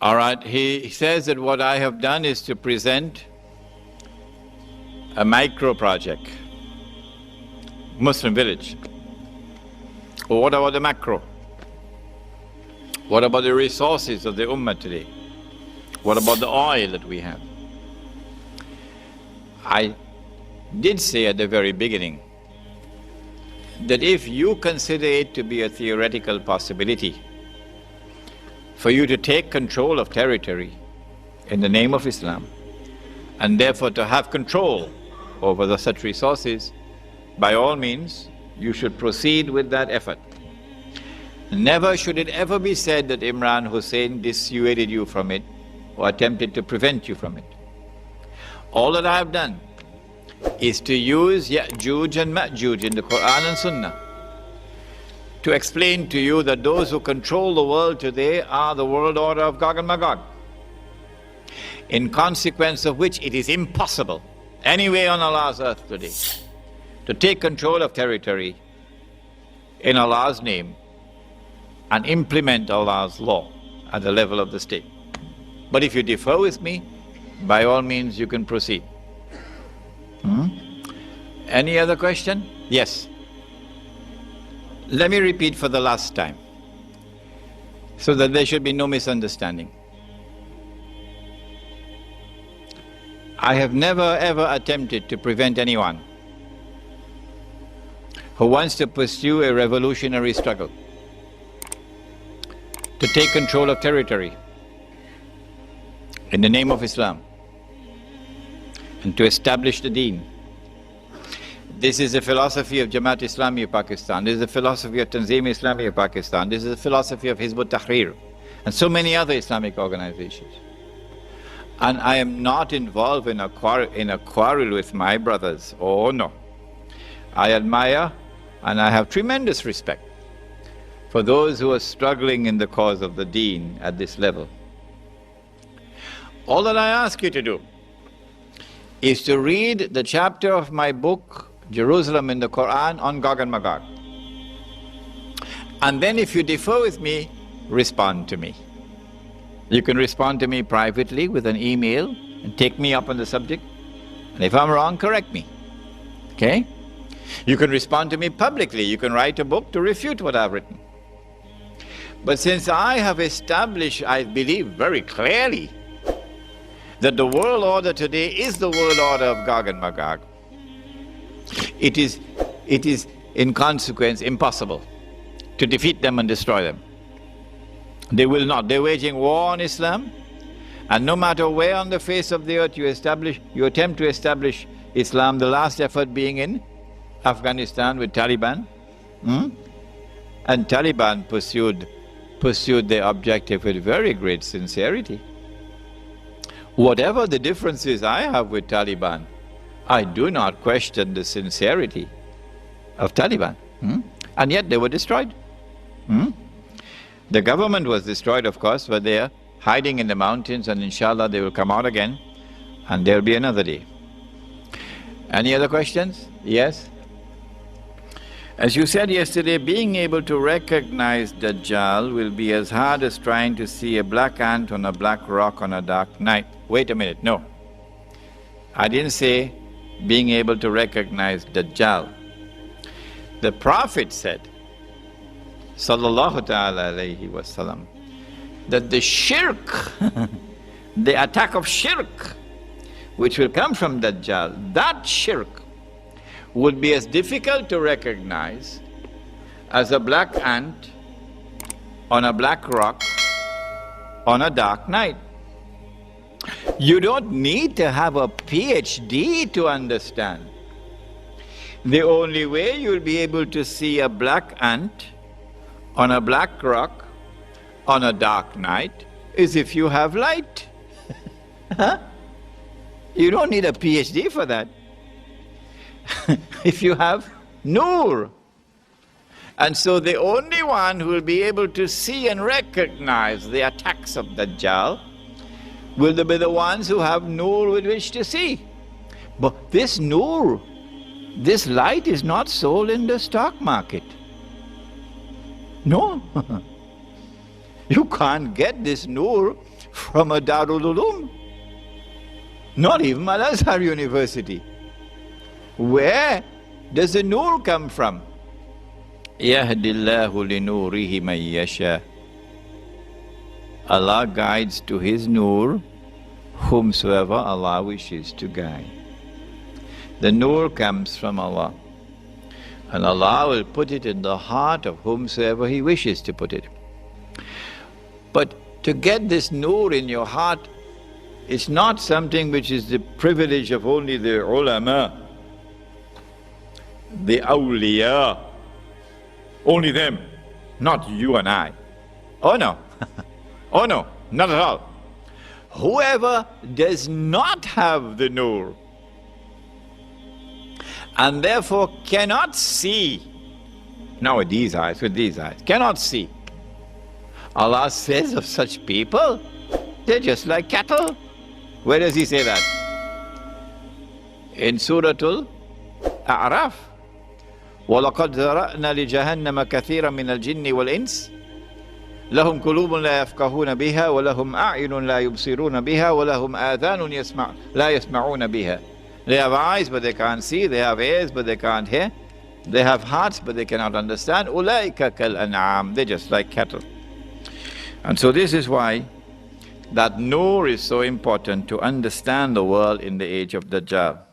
All right, he says that what I have done is to present a micro project, Muslim village. Well, what about the macro? What about the resources of the Ummah today? What about the oil that we have? I did say at the very beginning that if you consider it to be a theoretical possibility for you to take control of territory in the name of Islam, and therefore to have control over such resources, by all means, you should proceed with that effort. Never should it ever be said that Imran Hosein dissuaded you from it or attempted to prevent you from it. All that I have done is to use Ya'juj and Ma'juj in the Quran and Sunnah to explain to you that those who control the world today are the world order of Gog and Magog, in consequence of which it is impossible anywhere on Allah's earth today to take control of territory in Allah's name and implement Allah's law at the level of the state. But if you differ with me, by all means you can proceed. Any other question? Yes. Let me repeat for the last time, so that there should be no misunderstanding. I have never ever attempted to prevent anyone who wants to pursue a revolutionary struggle to take control of territory in the name of Islam and to establish the deen. This is the philosophy of Jamaat Islami of Pakistan. This is the philosophy of Tanzim Islami of Pakistan. This is the philosophy of Hizb ut-Tahrir and so many other Islamic organizations. And I am not involved in a quarrel with my brothers. Oh no. I admire and I have tremendous respect for those who are struggling in the cause of the deen at this level. All that I ask you to do is to read the chapter of my book, Jerusalem in the Quran, on Gog and Magog. And then if you differ with me, respond to me. You can respond to me privately with an email and take me up on the subject. And if I'm wrong, correct me. Okay? You can respond to me publicly. You can write a book to refute what I've written. But since I have established, I believe very clearly, that the world order today is the world order of Gog and Magog, it is in consequence impossible to defeat them and destroy them. They will not. They're waging war on Islam, and no matter where on the face of the earth you attempt to establish Islam, the last effort being in Afghanistan with Taliban, and Taliban pursued their objective with very great sincerity. Whatever the differences I have with Taliban, I do not question the sincerity of Taliban. And yet they were destroyed. The government was destroyed, of course, but they are hiding in the mountains, and inshallah they will come out again, and there will be another day. Any other questions? Yes? As you said yesterday, being able to recognize Dajjal will be as hard as trying to see a black ant on a black rock on a dark night. Wait a minute, no. I didn't say being able to recognize Dajjal. The Prophet said, sallallahu ta'ala alayhi wasallam, that the shirk, the attack of shirk, which will come from Dajjal, that shirk would be as difficult to recognize as a black ant on a black rock on a dark night. You don't need to have a PhD to understand. The only way you'll be able to see a black ant on a black rock on a dark night is if you have light. You don't need a PhD for that. If you have Noor. And so the only one who will be able to see and recognize the attacks of Dajjal will be the ones who have Noor with which to see. But this Noor, this light is not sold in the stock market. No. You can't get this Noor from a Darul Uloom, not even Al-Azhar University. Where does the Noor come from? Yahdillahu linurihi man yasha. Allah guides to His Noor whomsoever Allah wishes to guide. The Noor comes from Allah, and Allah will put it in the heart of whomsoever He wishes to put it. But to get this Noor in your heart, it's not something which is the privilege of only the ulama, the awliya, only them, not you and I. Oh no, oh no, not at all. Whoever does not have the Noor and therefore cannot see, now with these eyes, cannot see, Allah says of such people, they're just like cattle. Where does He say that? In Suratul A'raf. وَلَقَدْ ذَرَأْنَا لِجَهَنَّمَ كَثِيرًا مِنَ الْجِنِّ وَالْإِنسِ لَهُمْ قُلُوبٌ لَا يَفْقَهُونَ بِهَا وَلَهُمْ أَعْيُنٌ لَا يُبْصِرُونَ بِهَا وَلَهُمْ آذَانٌ لَا يَسْمَعُونَ بِهَا. They have eyes but they can't see, they have ears but they can't hear, they have hearts but they cannot understand. أُولَٰئِكَ كَالْأَنْعَامِ. They're just like cattle. And so this is why that Noor is so important to understand the world in the age of Dajjal.